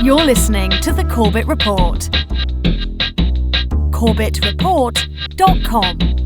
You're listening to the Corbett Report. CorbettReport.com.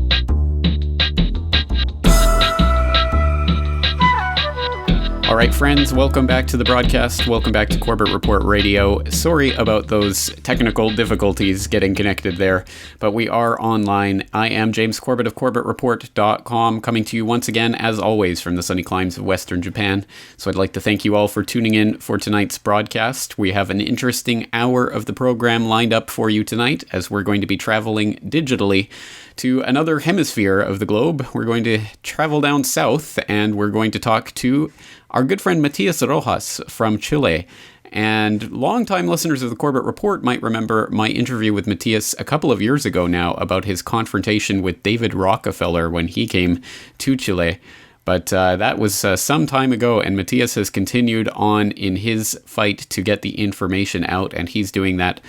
All right, friends, welcome back to the broadcast. Welcome back to Corbett Report Radio. Sorry about those technical difficulties getting connected there, but we are online. I am James Corbett of CorbettReport.com, coming to you once again, as always, from the sunny climes of Western Japan. So I'd like to thank you all for tuning in for tonight's broadcast. We have an interesting hour of the program lined up for you tonight, as we're going to be traveling digitally to another hemisphere of the globe. We're going to travel down south, and we're going to talk to our good friend Matias Rojas from Chile. And longtime listeners of the Corbett Report might remember my interview with Matias a couple of years ago now about his confrontation with David Rockefeller when he came to Chile. But that was some time ago, and Matias has continued on in his fight to get the information out, and he's doing that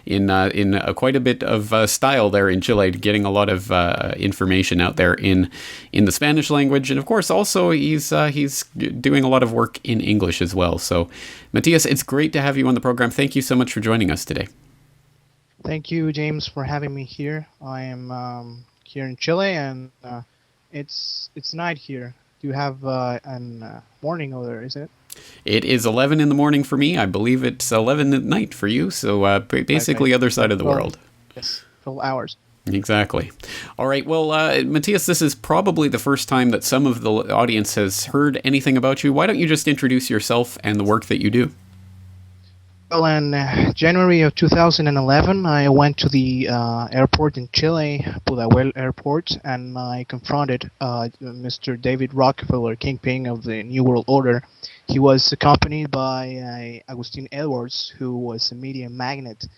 in quite a bit of style there in Chile, getting a lot of information out there in the Spanish language, and of course also he's doing a lot of work in English as well. So, Matias, it's great to have you on the program. Thank you so much for joining us today. Thank you, James, for having me here. I am here in Chile, and it's night here. You have an morning over there, is it? It is 11 in the morning for me. I believe it's 11 at night for you. So basically other side of the world. Yes, 12 hours. Exactly. All right. Well, Matias, this is probably the first time that some of the audience has heard anything about you. Why don't you just introduce yourself and the work that you do? Well, in January of 2011, I went to the airport in Chile, Pudahuel Airport, and I confronted Mr. David Rockefeller, kingpin of the New World Order. He was accompanied by Agustin Edwards, who was a media magnate.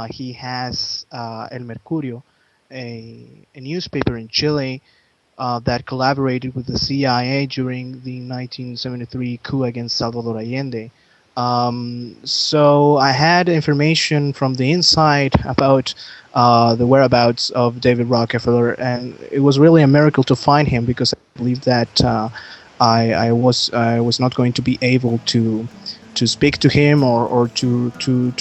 He has El Mercurio, a newspaper in Chile that collaborated with the CIA during the 1973 coup against Salvador Allende. So I had information from the inside about the whereabouts of David Rockefeller, and it was really a miracle to find him, because I believe that I was not going to be able to speak to him or to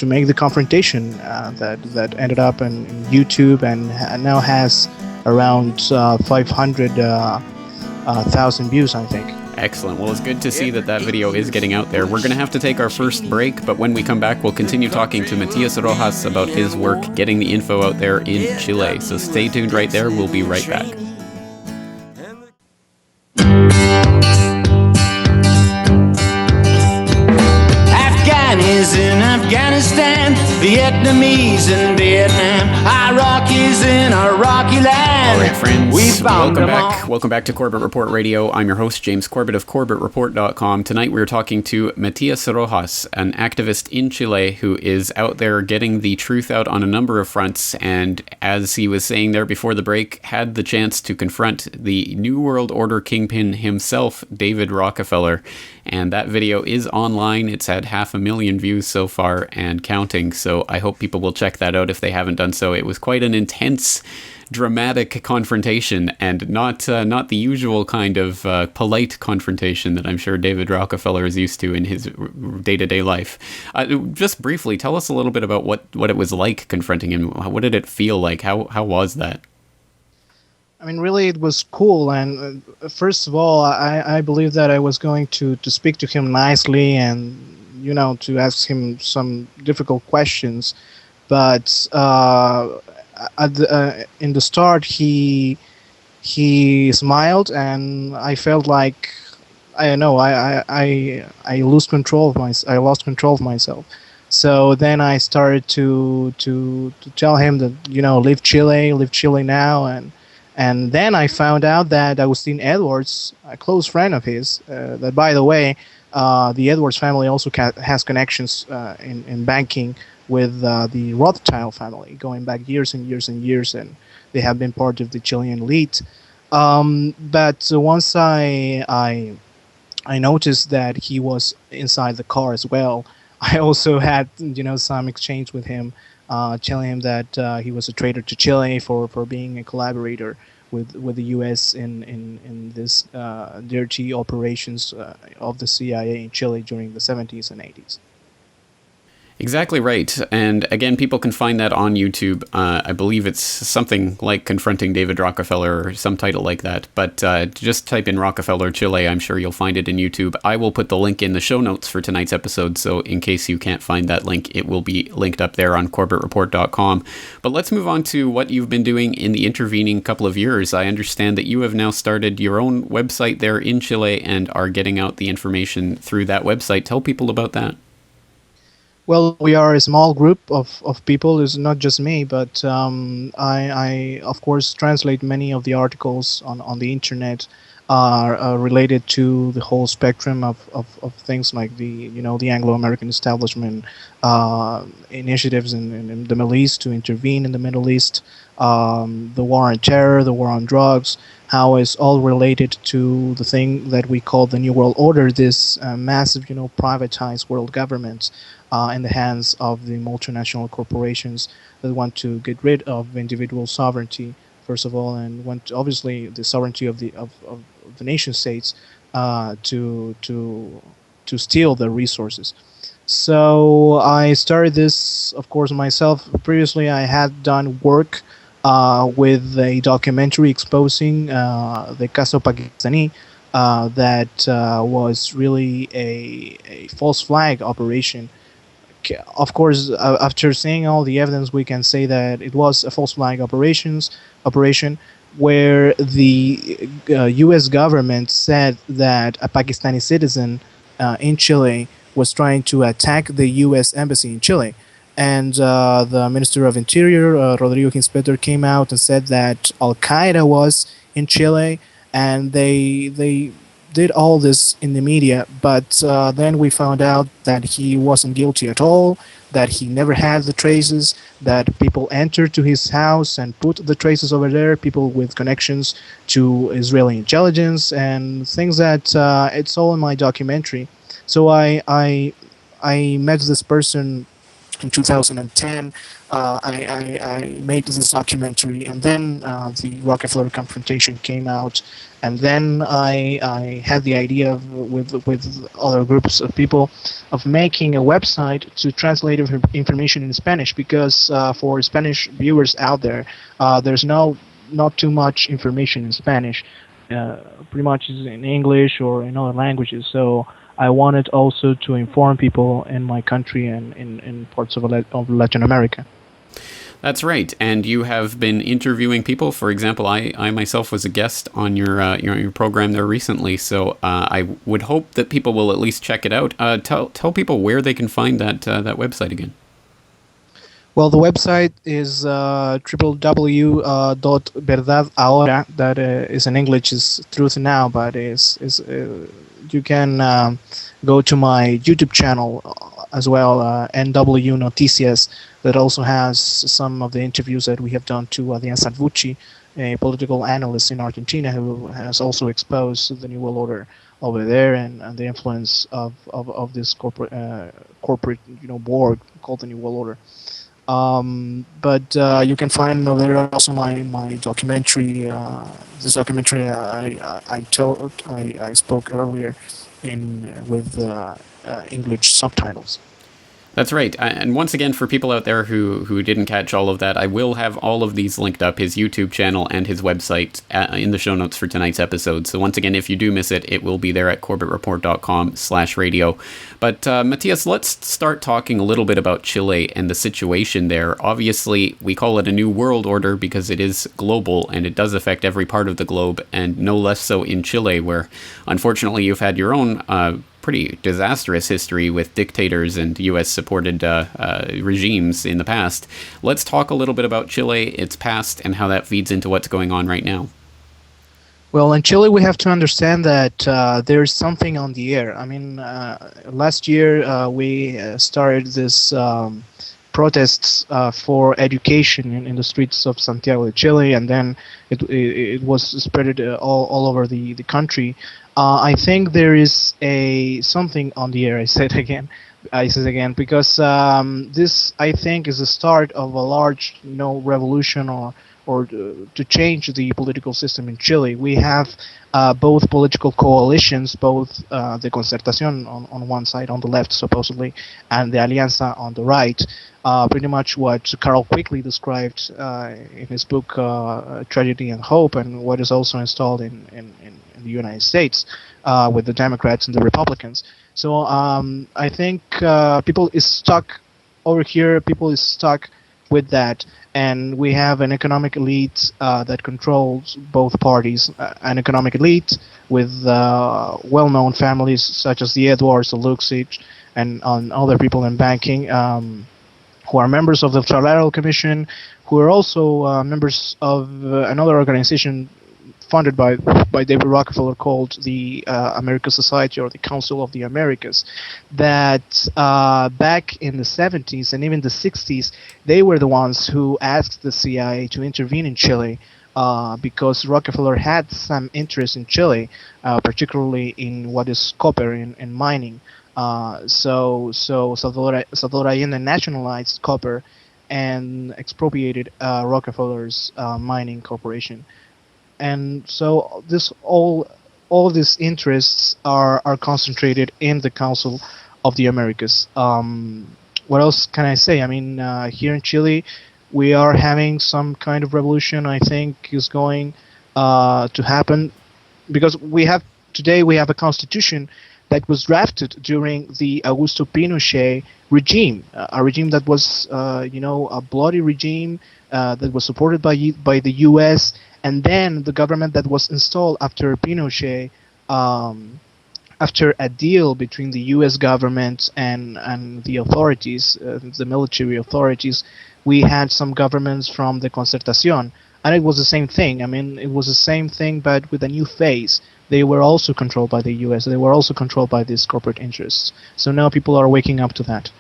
make the confrontation that ended up in YouTube and now has around 500,000 views, I think. Excellent. Well, it's good to see that video is getting out there. We're going to have to take our first break, but when we come back, we'll continue talking to Matias Rojas about his work getting the info out there in Chile. So stay tuned right there. We'll be right back. Afghans in Afghanistan, Vietnamese in Vietnam, Iraqis in Iraqi land. All right, friends, welcome back. Welcome back to Corbett Report Radio. I'm your host, James Corbett of CorbettReport.com. Tonight we're talking to Matias Rojas, an activist in Chile who is out there getting the truth out on a number of fronts, and as he was saying there before the break, had the chance to confront the New World Order kingpin himself, David Rockefeller. And that video is online. It's had 500,000 views so far and counting, so I hope people will check that out if they haven't done so. It was quite an intense, dramatic confrontation, and not the usual kind of polite confrontation that I'm sure David Rockefeller is used to in his day-to-day life. Just briefly, tell us a little bit about what it was like confronting him. What did it feel like? How was that? I mean, really, it was cool. And first of all, I believe that I was going to speak to him nicely and, to ask him some difficult questions. But in the start, he smiled, and I felt like, I don't know, I lost control of myself. So then I started to tell him that, live Chile now, and then I found out that Agustin Edwards, a close friend of his, that, by the way, the Edwards family also has connections in banking with the Rothschild family, going back years and years and years, and they have been part of the Chilean elite. But once I noticed that he was inside the car as well, I also had some exchange with him, telling him that he was a traitor to Chile for being a collaborator with the U.S. in this dirty operations of the CIA in Chile during the 70s and 80s. Exactly right. And again, people can find that on YouTube. I believe it's something like Confronting David Rockefeller or some title like that. But just type in Rockefeller, Chile. I'm sure you'll find it in YouTube. I will put the link in the show notes for tonight's episode. So in case you can't find that link, it will be linked up there on CorbettReport.com. But let's move on to what you've been doing in the intervening couple of years. I understand that you have now started your own website there in Chile and are getting out the information through that website. Tell people about that. Well, we are a small group of people. It's not just me, but I of course translate many of the articles on the internet related to the whole spectrum of things like the Anglo-American establishment initiatives in the Middle East to intervene in the Middle East, the war on terror, the war on drugs, how it's all related to the thing that we call the New World Order, this massive, privatized world government in the hands of the multinational corporations that want to get rid of individual sovereignty, first of all, and want obviously the sovereignty of the nation states to steal the resources. So I started this, of course, myself. Previously, I had done work with a documentary exposing the Caso Pakistani that was really a false flag operation. Of course, after seeing all the evidence, we can say that it was a false flag operation where the U.S. government said that a Pakistani citizen in Chile was trying to attack the U.S. embassy in Chile. And the Minister of Interior, Rodrigo Ginspeter, came out and said that Al-Qaeda was in Chile, and they did all this in the media, but then we found out that he wasn't guilty at all, that he never had the traces, that people entered to his house and put the traces over there, people with connections to Israeli intelligence and things that it's all in my documentary. So I met this person in 2010. I made this documentary, and then the Rockefeller confrontation came out, and then I had the idea with other groups of people of making a website to translate information in Spanish, because for Spanish viewers out there, there's not too much information in Spanish. Pretty much is in English or in other languages. So I wanted also to inform people in my country and in parts of Latin America. That's right, and you have been interviewing people. For example, I myself was a guest on your program there recently, so I would hope that people will at least check it out. Tell people where they can find that website again. Well, the website is www.verdadahora. That is in English is Truth Now, but you can go to my YouTube channel as well, NW Noticias, that also has some of the interviews that we have done to Adrián Salvucci, a political analyst in Argentina who has also exposed the New World Order over there and the influence of this corporate board called the New World Order. But you can find there also my documentary. This documentary I spoke earlier with English subtitles. That's right. And once again, for people out there who didn't catch all of that, I will have all of these linked up, his YouTube channel and his website, in the show notes for tonight's episode. So once again, if you do miss it, it will be there at CorbettReport.com/radio. But Matias, let's start talking a little bit about Chile and the situation there. Obviously, we call it a new world order because it is global and it does affect every part of the globe, and no less so in Chile, where unfortunately you've had your own pretty disastrous history with dictators and U.S.-supported regimes in the past. Let's talk a little bit about Chile, its past, and how that feeds into what's going on right now. Well, in Chile, we have to understand that there's something on the air. I mean, last year we started this protests for education in the streets of Santiago de Chile, and then it was spread all over the country. I think there is something on the air. I said again, because this, I think, is the start of a large, revolution or or to change the political system in Chile. We have both political coalitions, both the Concertación on one side, on the left supposedly, and the Alianza on the right. Pretty much what Carl quickly described in his book Tragedy and Hope, and what is also installed in the United States with the Democrats and the Republicans. So I think people is stuck over here. People is stuck with that, and we have an economic elite that controls both parties. An economic elite with well-known families such as the Edwards, the Luxich, and other people in banking who are members of the Trilateral Commission, who are also members of another organization funded by David Rockefeller called the American Society, or the Council of the Americas, that back in the 70s and even the 60s, they were the ones who asked the CIA to intervene in Chile because Rockefeller had some interest in Chile, particularly in what is copper in mining. So Salvador Allende nationalized copper and expropriated Rockefeller's mining corporation. And so all these interests are concentrated in the Council of the Americas. What else can I say? I mean, here in Chile, we are having some kind of revolution. I think is going to happen because today we have a constitution that was drafted during the Augusto Pinochet regime, a regime that was, a bloody regime that was supported by the U.S. And then the government that was installed after Pinochet, after a deal between the U.S. government and the authorities, the military authorities, we had some governments from the Concertación, and it was the same thing. I mean, it was the same thing, but with a new phase. They were also controlled by the U.S. They were also controlled by these corporate interests. So now people are waking up to that.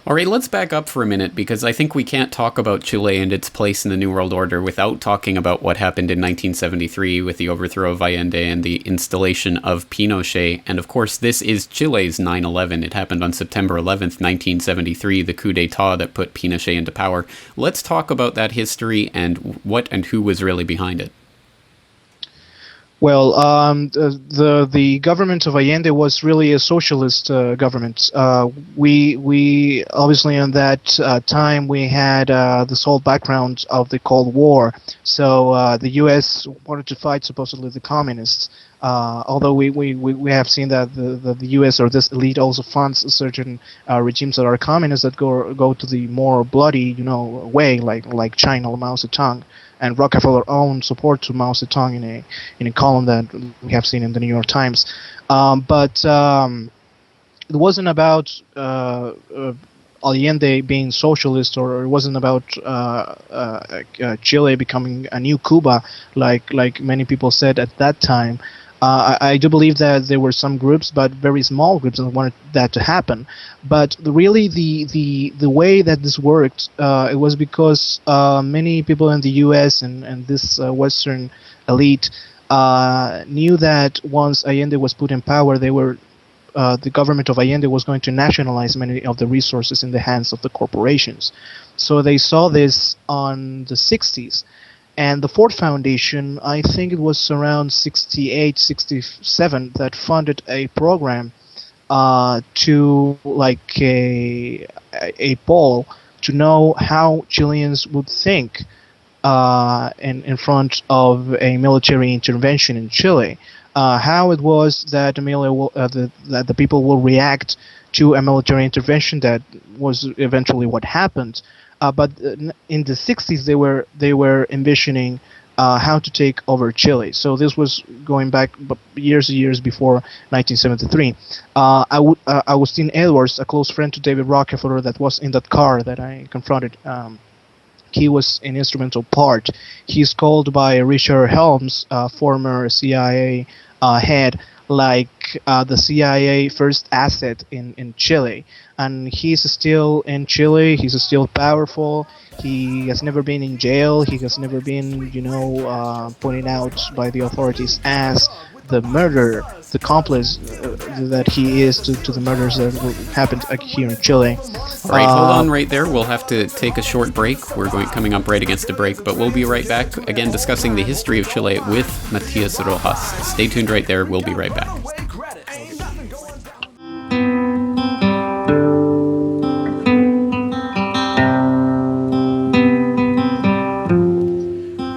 All right, let's back up for a minute, because I think we can't talk about Chile and its place in the New World Order without talking about what happened in 1973 with the overthrow of Allende and the installation of Pinochet. And of course, this is Chile's 9/11. It happened on September 11th, 1973, the coup d'etat that put Pinochet into power. Let's talk about that history and what and who was really behind it. Well, the government of Allende was really a socialist government. We obviously in that time we had this whole background of the Cold War. So the U.S. wanted to fight supposedly the communists. Although we have seen that the U.S. or this elite also funds certain regimes that are communists that go to the more bloody way, like China, Mao Zedong. And Rockefeller owned support to Mao Zedong in a column that we have seen in the New York Times. But it wasn't about Allende being socialist, or it wasn't about Chile becoming a new Cuba, like many people said at that time. I do believe that there were some groups, but very small groups, that wanted that to happen. But really, the way that this worked, it was because many people in the U.S. and this Western elite knew that once Allende was put in power, the government of Allende was going to nationalize many of the resources in the hands of the corporations. So they saw this on the 60s. And the Ford Foundation, I think it was around 68, 67, that funded a program to like a poll to know how Chileans would think in front of a military intervention in Chile. How it was that that the people will react to a military intervention. That was eventually what happened. But in the 60s, they were envisioning how to take over Chile. So this was going back years before 1973. Agustin Edwards, a close friend to David Rockefeller, that was in that car that I confronted. He was an instrumental part. He's called by Richard Helms, former CIA head, like the CIA first asset in Chile. And he's still in Chile. He's still powerful. He has never been in jail. He has never been, pointed out by the authorities as the murder, the accomplice that he is to the murders that happened here in Chile. All right, hold on right there. We'll have to take a short break. We're coming up right against a break, but we'll be right back again discussing the history of Chile with Matias Rojas. Stay tuned right there. We'll be right back.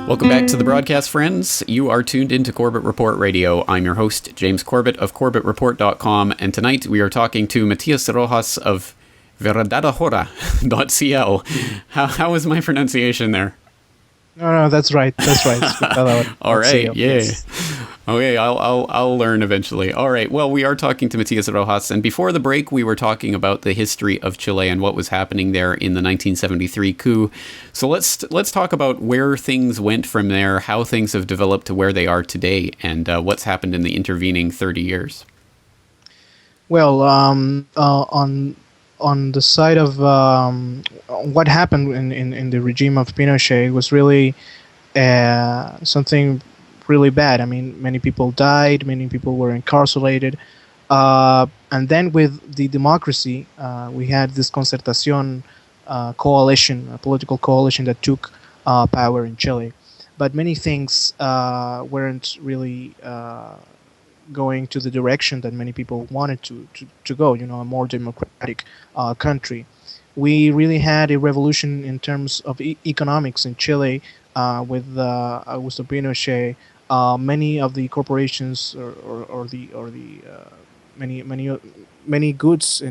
Welcome back to the broadcast, friends. You are tuned into Corbett Report Radio. I'm your host, James Corbett of CorbettReport.com, and tonight we are talking to Matias Rojas of verdadahora.cl. How is my pronunciation there? No, that's right. That's right. All right, yeah. Okay, I'll learn eventually. All right, well, we are talking to Matias Rojas, and before the break, we were talking about the history of Chile and what was happening there in the 1973 coup. So let's talk about where things went from there, how things have developed to where they are today, and what's happened in the intervening 30 years. Well, on the side of what happened in the regime of Pinochet was really something really bad. I mean, many people died, many people were incarcerated, and then with the democracy, we had this concertación coalition, a political coalition that took power in Chile. But many things weren't really going to the direction that many people wanted to go, a more democratic country. We really had a revolution in terms of economics in Chile with Augusto Pinochet. Many of the corporations or the many goods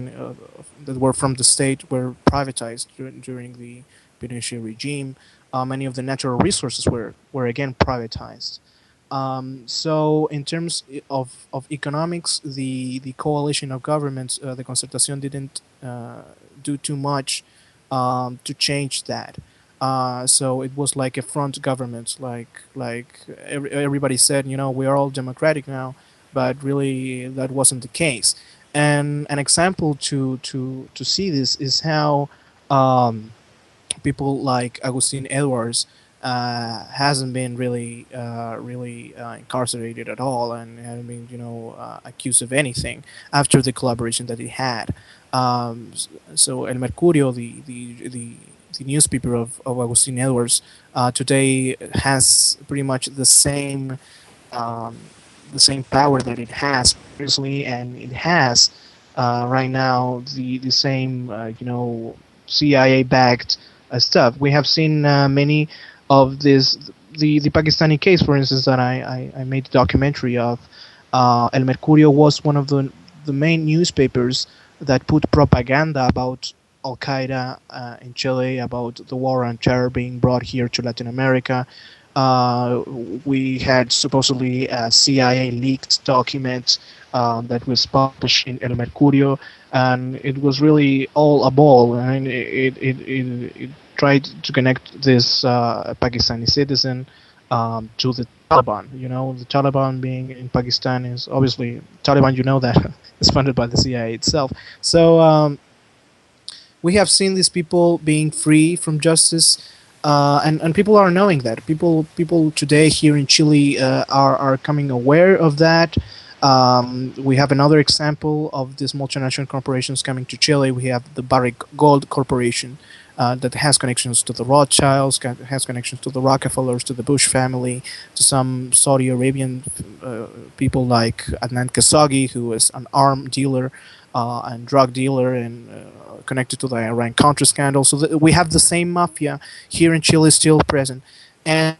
that were from the state were privatized during the Pinochet regime. Many of the natural resources were again privatized. So in terms of economics, the coalition of governments, the Concertación, didn't do too much to change that. So it was like a front government, like everybody said, we are all democratic now, but really that wasn't the case. And an example to see this is how people like Agustin Edwards hasn't been really incarcerated at all, and hadn't been accused of anything after the collaboration that he had. So El Mercurio, the newspaper of Agustin Edwards, today has pretty much the same power that it has previously, and it has right now the same CIA backed stuff. We have seen many of this, the Pakistani case, for instance, that I made a documentary of. El Mercurio was one of the main newspapers that put propaganda about Al Qaeda in Chile, about the war on terror being brought here to Latin America. We had supposedly a CIA leaked document that was published in El Mercurio, and it was really all a ball. I mean, it tried to connect this Pakistani citizen to the Taliban. The Taliban being in Pakistan is obviously Taliban. That is funded by the CIA itself. So we have seen these people being free from justice, and people are knowing that. People today here in Chile are becoming aware of that. We have another example of these multinational corporations coming to Chile. We have the Barrick Gold Corporation that has connections to the Rothschilds, has connections to the Rockefellers, to the Bush family, to some Saudi Arabian people like Adnan Khashoggi, who is an arms dealer and drug dealer and connected to the Iran-Contra scandal. So we have the same mafia here in Chile still present. And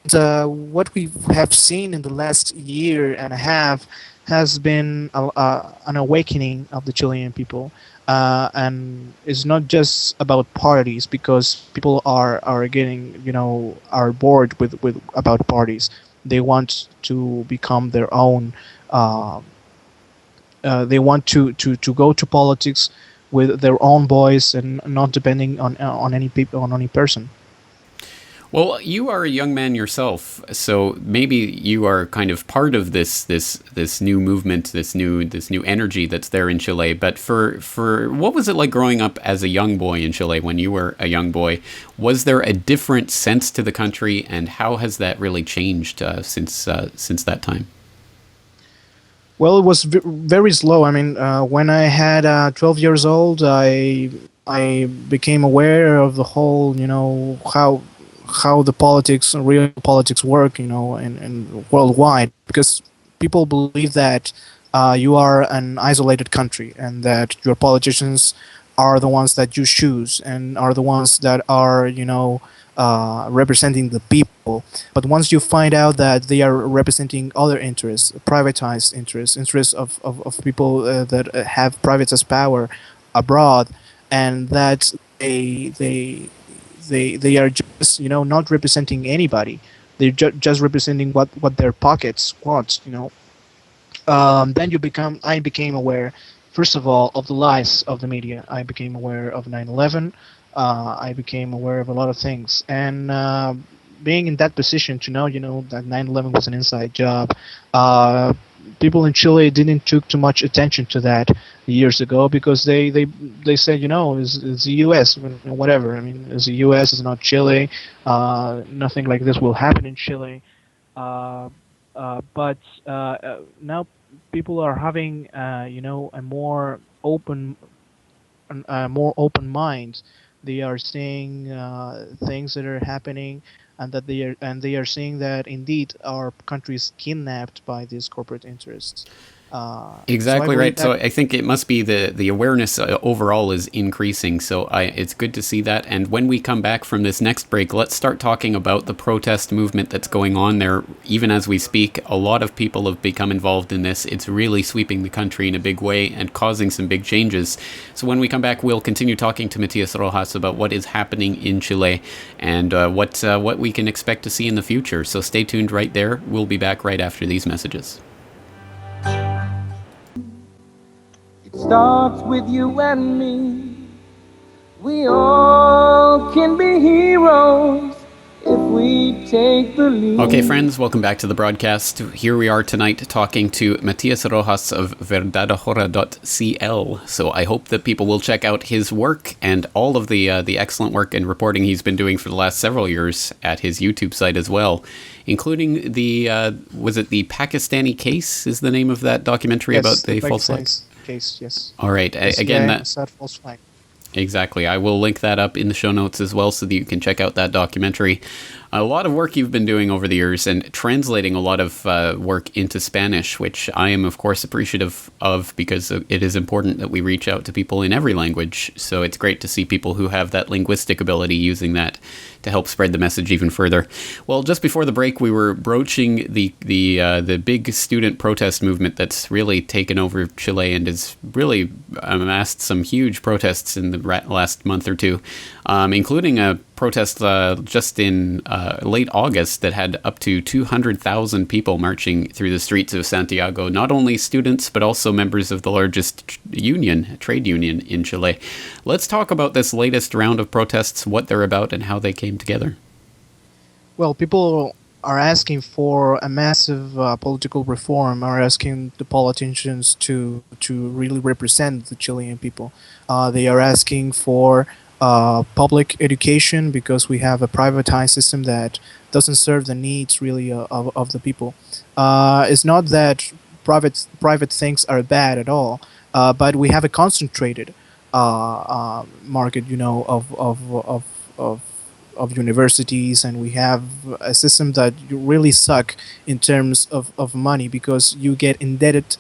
what we have seen in the last year and a half has been an awakening of the Chilean people. And it's not just about parties, because people are getting, are bored with about parties. They want to become their own. They want to go to politics with their own voice and not depending on any people, on any person. Well, you are a young man yourself, so maybe you are kind of part of this new movement, this new energy that's there in Chile. But for what was it like growing up as a young boy in Chile when you were a young boy? Was there a different sense to the country, and how has that really changed since that time? Well, it was very slow. I mean, when I had 12 years old, I became aware of the whole, how the politics, real politics work, and worldwide, because people believe that you are an isolated country and that your politicians are the ones that you choose and are the ones that are, representing the people. But once you find out that they are representing other interests, privatized interests, interests of people that have privatized power abroad, and that they are just not representing anybody. They're just representing what their pockets want. Then I became aware, first of all, of the lies of the media. I became aware of 9/11. I became aware of a lot of things, and being in that position to know, that 9/11 was an inside job. People in Chile didn't took too much attention to that years ago because they said, it's the U.S. Whatever. I mean, it's the U.S. It's not Chile. Nothing like this will happen in Chile. But now people are having a more open mind. They are seeing things that are happening, and they are seeing that indeed our country is kidnapped by these corporate interests. Exactly right. So I think it must be the awareness overall is increasing. So it's good to see that. And when we come back from this next break, let's start talking about the protest movement that's going on there. Even as we speak, a lot of people have become involved in this. It's really sweeping the country in a big way and causing some big changes. So when we come back, we'll continue talking to Matias Rojas about what is happening in Chile and what we can expect to see in the future. So stay tuned right there. We'll be back right after these messages. Starts with you and me. We all can be heroes if we take the lead. Okay, friends, welcome back to the broadcast. Here we are tonight talking to Matias Rojas of verdadahora.cl. So I hope that people will check out his work and all of the excellent work and reporting he's been doing for the last several years at his YouTube site as well, including was it the Pakistani Case is the name of that documentary about the false flags? Case, yes. All right. Again, that's false flag. Exactly. I will link that up in the show notes as well so that you can check out that documentary. A lot of work you've been doing over the years and translating a lot of work into Spanish, which I am, of course, appreciative of because it is important that we reach out to people in every language. So it's great to see people who have that linguistic ability using that to help spread the message even further. Well, just before the break, we were broaching the big student protest movement that's really taken over Chile and has really amassed some huge protests in the last month or two, including a protest just in late August that had up to 200,000 people marching through the streets of Santiago, not only students, but also members of the largest trade union in Chile. Let's talk about this latest round of protests, what they're about, and how they came together. Well, people are asking for a massive political reform, are asking the politicians to really represent the Chilean people. They are asking for public education because we have a privatized system that doesn't serve the needs really of the people. It's not that private things are bad at all, but we have a concentrated market, of universities, and we have a system that you really suck in terms of money because you get indebted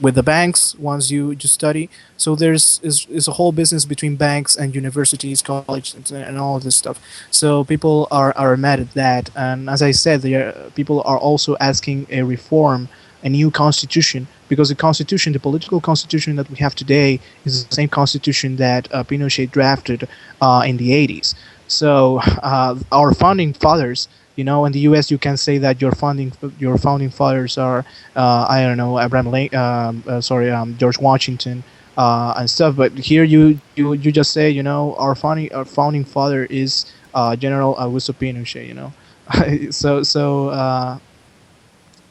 with the banks once you study. So there's a whole business between banks and universities, colleges, and all of this stuff. So people are mad at that, and as I said, people are also asking a reform, a new constitution, because the political constitution that we have today is the same constitution that Pinochet drafted in the 80s. So our founding fathers, in the U.S. you can say that your founding fathers are George Washington and stuff. But here you just say our founding father is General Augusto Pinochet. So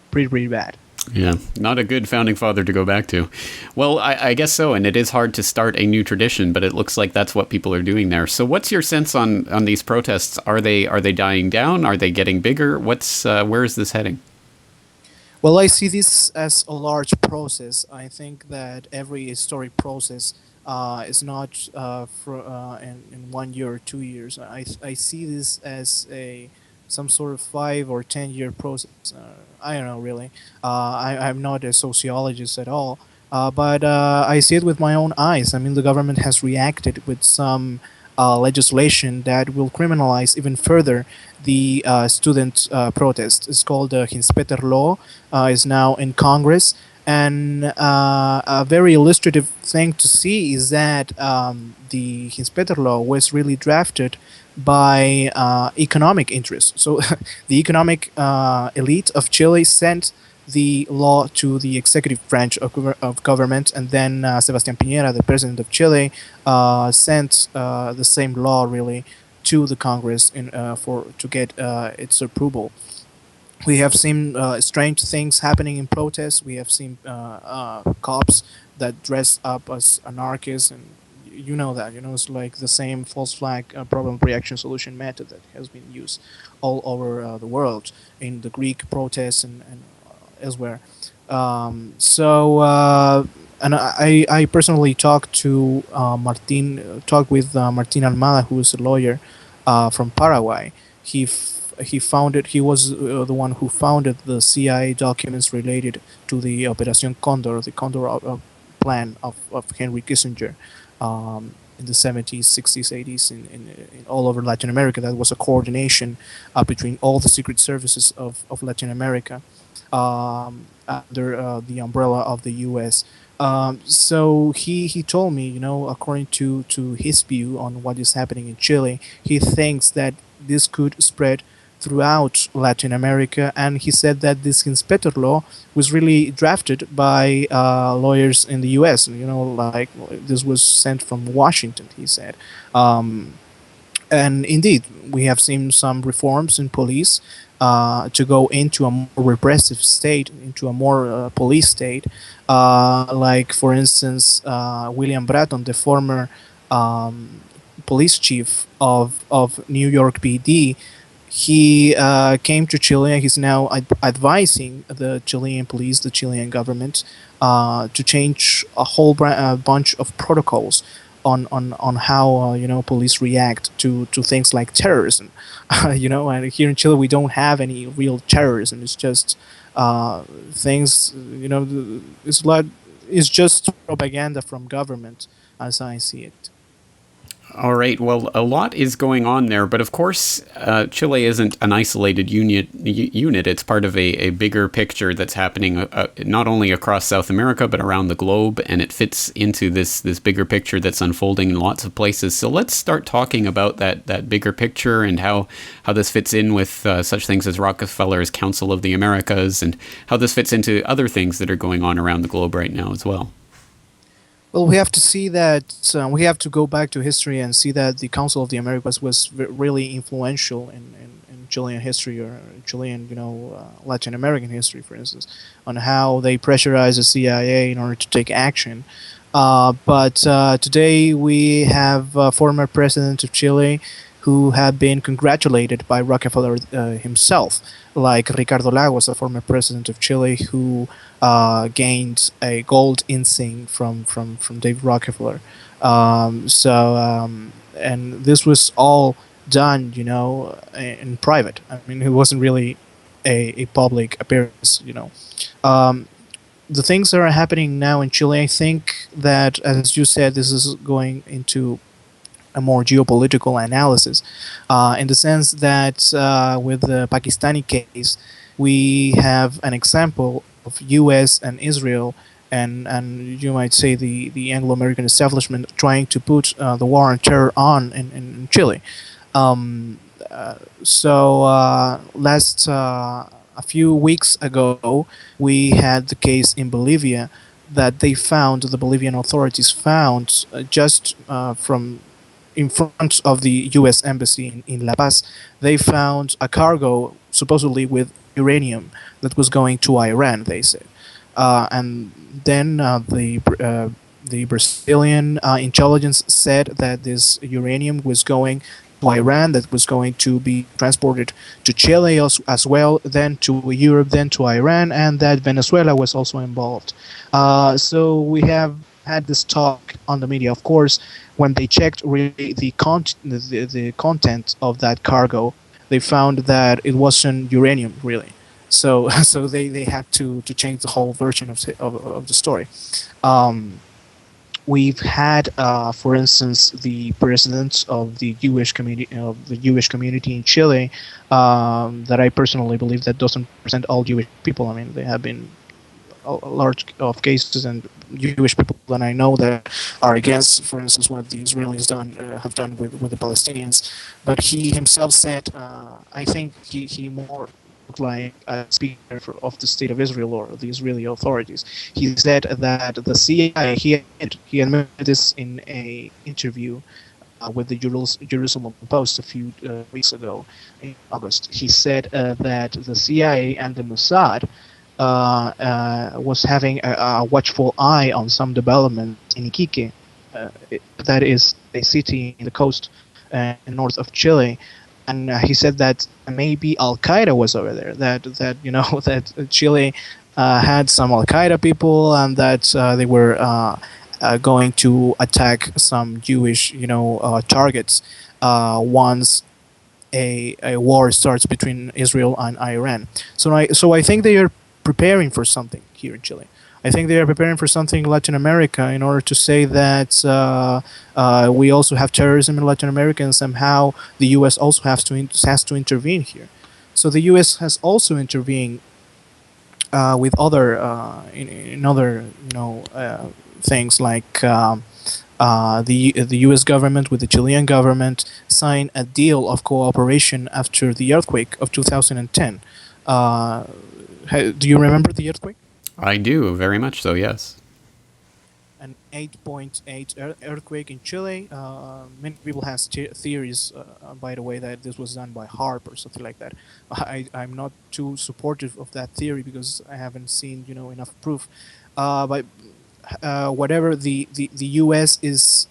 pretty bad. Yeah, not a good founding father to go back to. Well, I guess so, and it is hard to start a new tradition, but it looks like that's what people are doing there. So what's your sense on these protests? Are they dying down? Are they getting bigger? Where is this heading? Well, I see this as a large process. I think that every historic process is not in 1 year or 2 years. I see this as a some sort of 5 or 10 year process. I don't know really. I'm not a sociologist at all, but I see it with my own eyes. I mean, the government has reacted with some legislation that will criminalize even further the student protest. It's called the Hinspeter Law. Is now in Congress. And a very illustrative thing to see is that the Hinspeter Law was really drafted by economic interests. So the economic elite of Chile sent the law to the executive branch of government, and then Sebastián Piñera, the president of Chile, sent the same law really to the Congress for to get its approval. We have seen strange things happening in protests. We have seen cops that dress up as anarchists, and you know that. You know, it's like the same false flag problem reaction solution method that has been used all over the world in the Greek protests and elsewhere. And I personally talked with Martin Almada, who is a lawyer from Paraguay. He was the one who founded the CIA documents related to the Operación Condor, the Condor plan of Henry Kissinger in the 70s, 60s, 80s in all over Latin America. That was a coordination between all the secret services of Latin America under the umbrella of the U.S. So he told me, you know, according to his view on what is happening in Chile, he thinks that this could spread throughout Latin America, and he said that this inspector law was really drafted by lawyers in the U.S. You know, like this was sent from Washington. He said. And indeed, we have seen some reforms in police to go into a more repressive state, into a more police state. Like, for instance, William Bratton, the former police chief of New York PD, he came to Chile and he's now advising the Chilean police, the Chilean government, to change a whole bunch of protocols on how police react to things like terrorism. And here in Chile we don't have any real terrorism. It's just things. It's just propaganda from government, as I see it. All right. Well, a lot is going on there, but of course, Chile isn't an isolated unit. It's part of a bigger picture that's happening not only across South America, but around the globe, and it fits into this bigger picture that's unfolding in lots of places. So let's start talking about that bigger picture and how this fits in with such things as Rockefeller's Council of the Americas, and how this fits into other things that are going on around the globe right now as well. Well, we have to see that we have to go back to history and see that the Council of the Americas was really influential in Chilean history, or Chilean, Latin American history, for instance, on how they pressurized the CIA in order to take action. But today we have a former president of Chile who have been congratulated by Rockefeller himself, like Ricardo Lagos, a former president of Chile, who gained a gold insignia from David Rockefeller. And this was all done, in private. I mean, it wasn't really a public appearance, The things that are happening now in Chile, I think that, as you said, this is going into a more geopolitical analysis, in the sense that with the Pakistani case, we have an example of U.S. and Israel, and you might say the Anglo-American establishment trying to put the war on terror on in Chile. A few weeks ago, we had the case in Bolivia that the Bolivian authorities found just from in front of the U.S. Embassy in La Paz. They found a cargo supposedly with uranium that was going to Iran, they said. And then the Brazilian intelligence said that this uranium was going to Iran, that was going to be transported to Chile as well, then to Europe, then to Iran, and that Venezuela was also involved. So we have had this talk on the media. Of course, when they checked really the content of that cargo, they found that it wasn't uranium really. So so they had to change the whole version of the story. Um, we've had, for instance, the president of the Jewish community in Chile, that I personally believe that doesn't represent all Jewish people. I mean, there have been a large of cases and Jewish people that I know that are against, for instance, what the Israelis have done with the Palestinians. But he himself said, I think he more looked like a speaker of the state of Israel or the Israeli authorities. He said that the CIA, he admitted this in a interview with the Jerusalem Post a few weeks ago in August. He said that the CIA and the Mossad was having a watchful eye on some development in Iquique. That is a city in the coast north of Chile. And he said that maybe Al Qaeda was over there. That that Chile had some Al Qaeda people, and that they were going to attack some Jewish targets once a war starts between Israel and Iran. So I think they are preparing for something here in Chile. I think they are preparing for something in Latin America in order to say that we also have terrorism in Latin America, and somehow the U.S. also has to intervene here. So the U.S. has also intervened with other in other things like the U.S. government with the Chilean government signed a deal of cooperation after the earthquake of 2010. Do you remember the earthquake? I do, very much so, yes. An 8.8 earthquake in Chile. Many people have theories, by the way, that this was done by HARP or something like that. I'm not too supportive of that theory because I haven't seen enough proof. But whatever, the U.S. is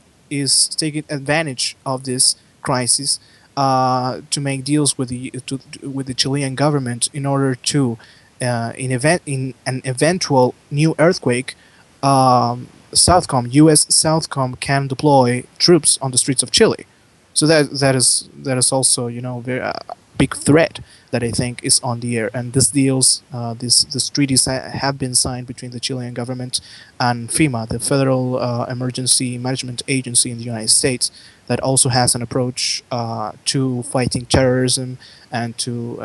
taking advantage of this crisis to make deals with the Chilean government in order to in an eventual new earthquake, U.S. Southcom can deploy troops on the streets of Chile. So that is also very big threat that I think is on the air. And these treaties have been signed between the Chilean government and FEMA, the Federal Emergency Management Agency in the United States, that also has an approach to fighting terrorism and to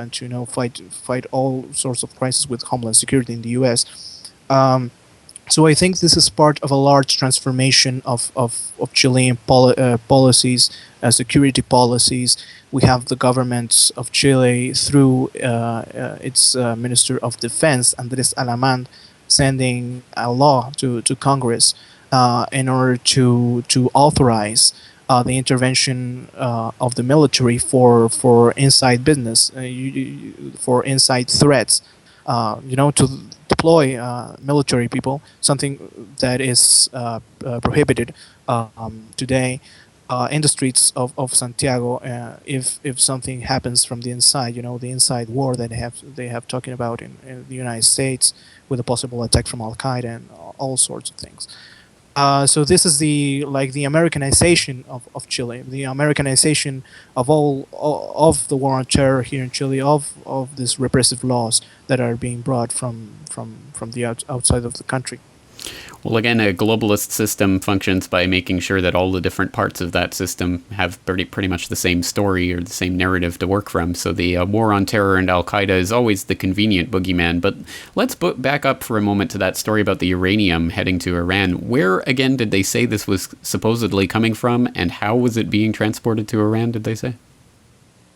fight all sorts of crises with homeland security in the U.S. So I think this is part of a large transformation of Chilean policies, security policies. We have the government of Chile through its Minister of Defense, Andrés Alamán, sending a law to Congress in order to authorize the intervention of the military for inside business, for inside threats, to deploy military people, something that is prohibited today in the streets of Santiago. If something happens from the inside, the inside war that they have talking about in the United States with a possible attack from Al Qaeda and all sorts of things. So this is the Americanization of Chile, the Americanization of all of the war on terror here in Chile, of these repressive laws that are being brought from the outside of the country. Well, again, a globalist system functions by making sure that all the different parts of that system have pretty much the same story or the same narrative to work from. So the war on terror and Al-Qaeda is always the convenient boogeyman. But let's back up for a moment to that story about the uranium heading to Iran. Where, again, did they say this was supposedly coming from, and how was it being transported to Iran, did they say?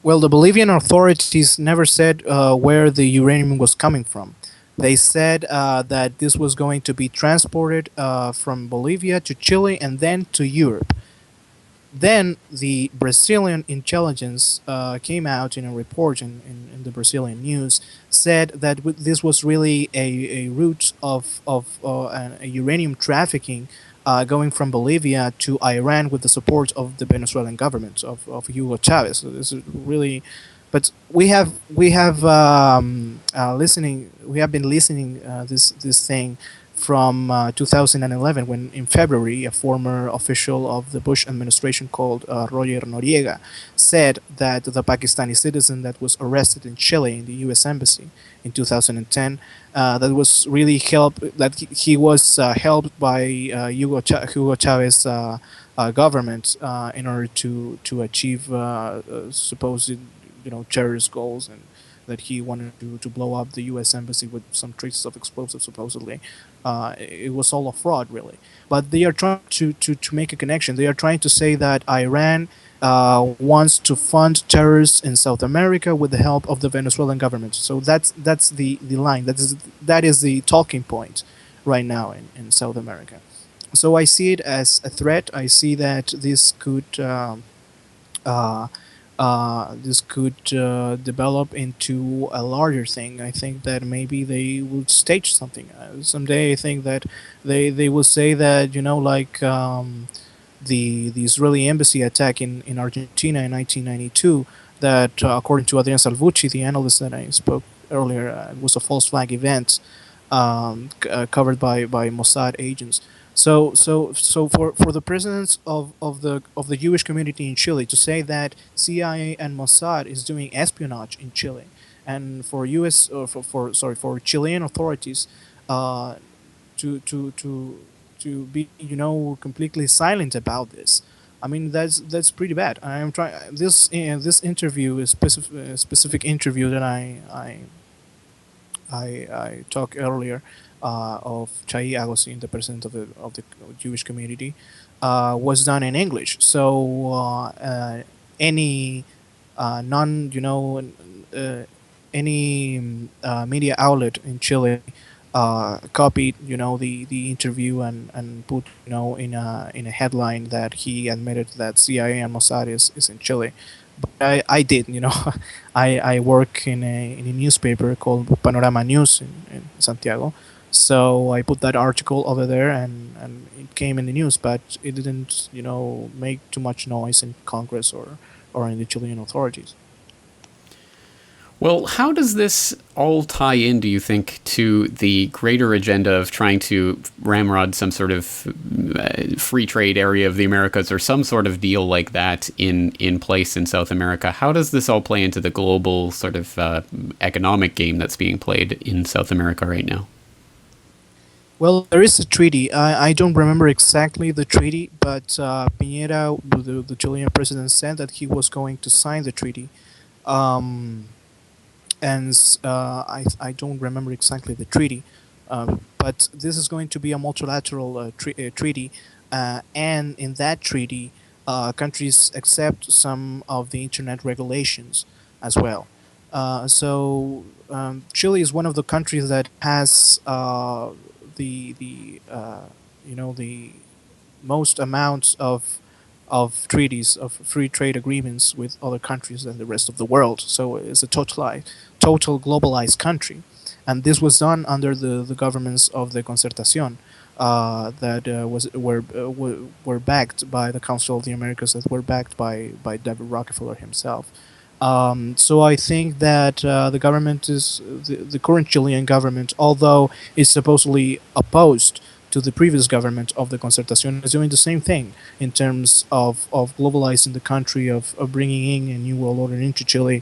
Well, the Bolivian authorities never said where the uranium was coming from. They said that this was going to be transported from Bolivia to Chile and then to Europe. Then the Brazilian intelligence came out in a report in the Brazilian news, said that this was really a route of a uranium trafficking going from Bolivia to Iran with the support of the Venezuelan government of Hugo Chavez. So this is really, but we have been listening this thing from 2011, when in February a former official of the Bush administration called Roger Noriega said that the Pakistani citizen that was arrested in Chile in the U.S. embassy in 2010, that was really he was helped by Hugo Chavez government in order to achieve supposed terrorist goals, and that he wanted to blow up the U.S. embassy with some traces of explosives, supposedly. It was all a fraud, really. But they are trying to make a connection. They are trying to say that Iran wants to fund terrorists in South America with the help of the Venezuelan government. So that's the line. That is the talking point right now in South America. So I see it as a threat. I see that this could develop into a larger thing. I think that maybe they will stage something. Someday I think that they will say that, the Israeli embassy attack in Argentina in 1992, that according to Adrian Salvucci, the analyst that I spoke earlier, was a false flag event covered by Mossad agents. So for the presidents of the Jewish community in Chile to say that CIA and Mossad is doing espionage in Chile, and for U.S. or for Chilean authorities to be completely silent about this, I mean that's pretty bad. I am trying this interview is specific interview that I talked earlier of Chai Agosin, the president of the Jewish community, was done in English. So any non any media outlet in Chile copied the interview and put in a headline that he admitted that CIA and Mossad is in Chile. But I did, I work in a newspaper called Panorama News in Santiago. So I put that article over there, and it came in the news, but it didn't, make too much noise in Congress or in the Chilean authorities. Well, how does this all tie in, do you think, to the greater agenda of trying to ramrod some sort of free trade area of the Americas, or some sort of deal like that in place in South America? How does this all play into the global sort of economic game that's being played in South America right now? Well, there is a treaty. I don't remember exactly the treaty, but Piñera, the Chilean president, said that he was going to sign the treaty. I don't remember exactly the treaty, but this is going to be a multilateral treaty, and in that treaty, countries accept some of the internet regulations as well. Chile is one of the countries that has the most amounts of treaties of free trade agreements with other countries than the rest of the world. So it's a total globalized country, and this was done under the governments of the Concertación that were backed by the Council of the Americas, that were backed by David Rockefeller himself. So I think that the government is the current Chilean government, although is supposedly opposed to the previous government of the Concertación, is doing the same thing in terms of globalizing the country, of bringing in a new world order into Chile,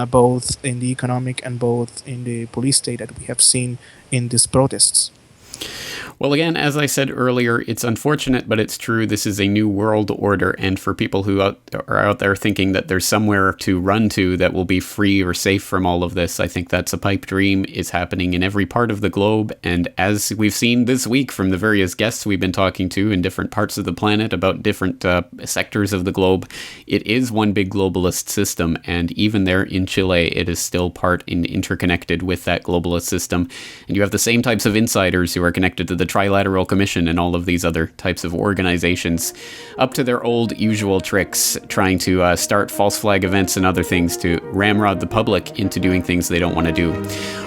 both in the economic and both in the police state that we have seen in these protests. Well, again, as I said earlier, it's unfortunate, but it's true. This is a new world order, and for people who are out there thinking that there's somewhere to run to that will be free or safe from all of this, I think that's a pipe dream. It's happening in every part of the globe, and as we've seen this week from the various guests we've been talking to in different parts of the planet about different sectors of the globe, it is one big globalist system, and even there in Chile, it is still part and interconnected with that globalist system. And you have the same types of insiders who are are connected to the Trilateral Commission and all of these other types of organizations, up to their old usual tricks, trying to start false flag events and other things to ramrod the public into doing things they don't want to do.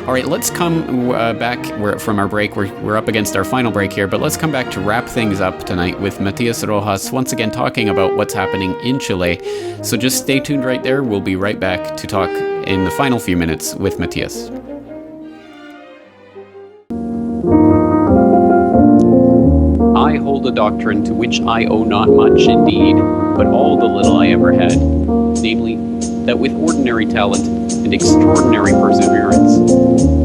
All right, let's come back from our break. We're up against our final break here, but let's come back to wrap things up tonight with Matias Rojas once again talking about what's happening in Chile. So just stay tuned right there. We'll be right back to talk in the final few minutes with Matias. I hold a doctrine to which I owe not much indeed, but all the little I ever had, namely, that with ordinary talent and extraordinary perseverance,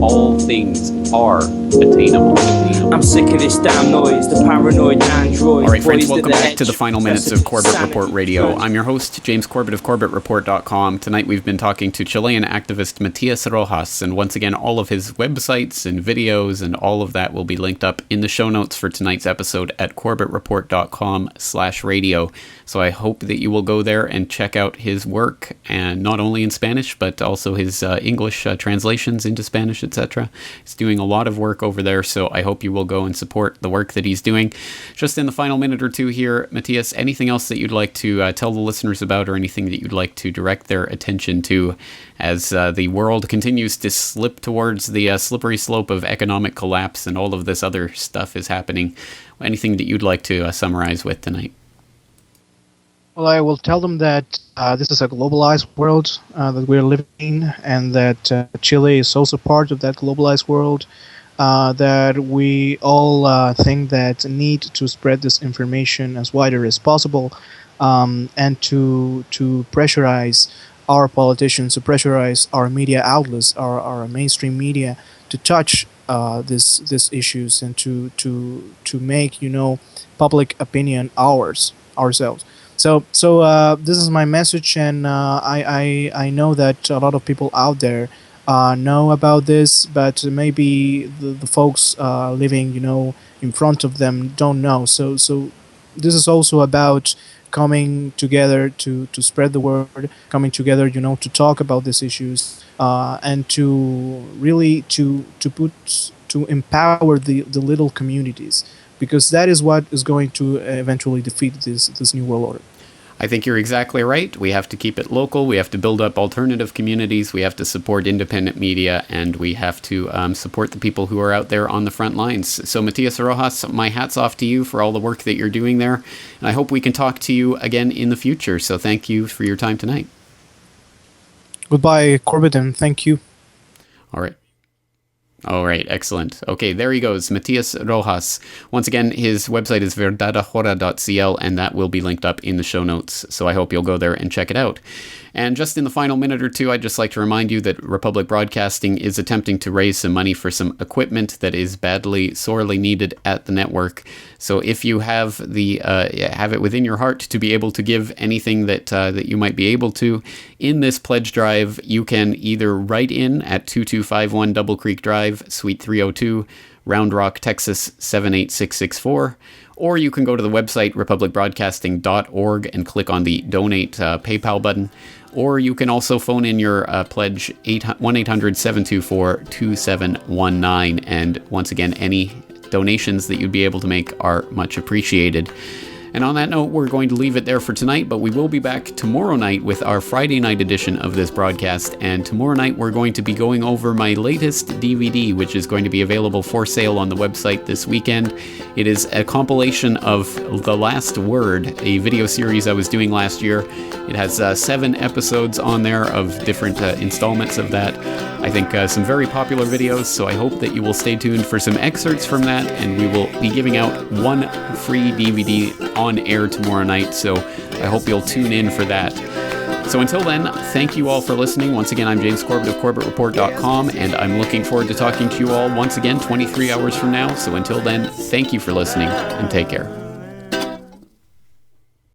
all things are attainable. I'm sick of this damn noise, the paranoid android. All right, friends, welcome back to the final minutes of Corbett Report Radio. I'm your host, James Corbett of CorbettReport.com. Tonight we've been talking to Chilean activist Matias Rojas, and once again, all of his websites and videos and all of that will be linked up in the show notes for tonight's episode at CorbettReport.com/radio. So I hope that you will go there and check out his work, and not only in Spanish, but also his English translations into Spanish, etc. He's doing a lot of work over there, so I hope you will go and support the work that he's doing. Just in the final minute or two here, Matias, anything else that you'd like to tell the listeners about, or anything that you'd like to direct their attention to as the world continues to slip towards the slippery slope of economic collapse and all of this other stuff is happening? Anything that you'd like to summarize with tonight? Well, I will tell them that this is a globalized world that we're living in, and that Chile is also part of that globalized world, that we all think that need to spread this information as wider as possible, and to pressurize our politicians, to pressurize our media outlets, our mainstream media, to touch these issues, and to make public opinion ourselves. So this is my message, and I know that a lot of people out there know about this, but maybe the folks living in front of them don't know. So this is also about coming together to spread the word, coming together to talk about these issues, and to really to empower the little communities, because that is what is going to eventually defeat this new world order. I think you're exactly right. We have to keep it local. We have to build up alternative communities. We have to support independent media, and we have to support the people who are out there on the front lines. So, Matias Rojas, my hat's off to you for all the work that you're doing there. And I hope we can talk to you again in the future. So thank you for your time tonight. Goodbye, Corbett, and thank you. All right. All right, excellent. Okay, there he goes, Matias Rojas. Once again, his website is verdadahora.cl, and that will be linked up in the show notes, so I hope you'll go there and check it out. And just in the final minute or two, I'd just like to remind you that Republic Broadcasting is attempting to raise some money for some equipment that is sorely needed at the network. So if you have have it within your heart to be able to give anything that you might be able to in this pledge drive, you can either write in at 2251 Double Creek Drive, Suite 302, Round Rock, Texas 78664, or you can go to the website republicbroadcasting.org and click on the Donate PayPal button, or you can also phone in your pledge 1-800-724-2719, and once again, any donations that you'd be able to make are much appreciated. And on that note, we're going to leave it there for tonight, but we will be back tomorrow night with our Friday night edition of this broadcast. And tomorrow night, we're going to be going over my latest DVD, which is going to be available for sale on the website this weekend. It is a compilation of The Last Word, a video series I was doing last year. It has 7 episodes on there of different installments of that. I think some very popular videos, so I hope that you will stay tuned for some excerpts from that, and we will be giving out 1 free DVD on air tomorrow night, so I hope you'll tune in for that. So until then, thank you all for listening. Once again, I'm James Corbett of CorbettReport.com, and I'm looking forward to talking to you all once again 23 hours from now. So until then, thank you for listening, and take care.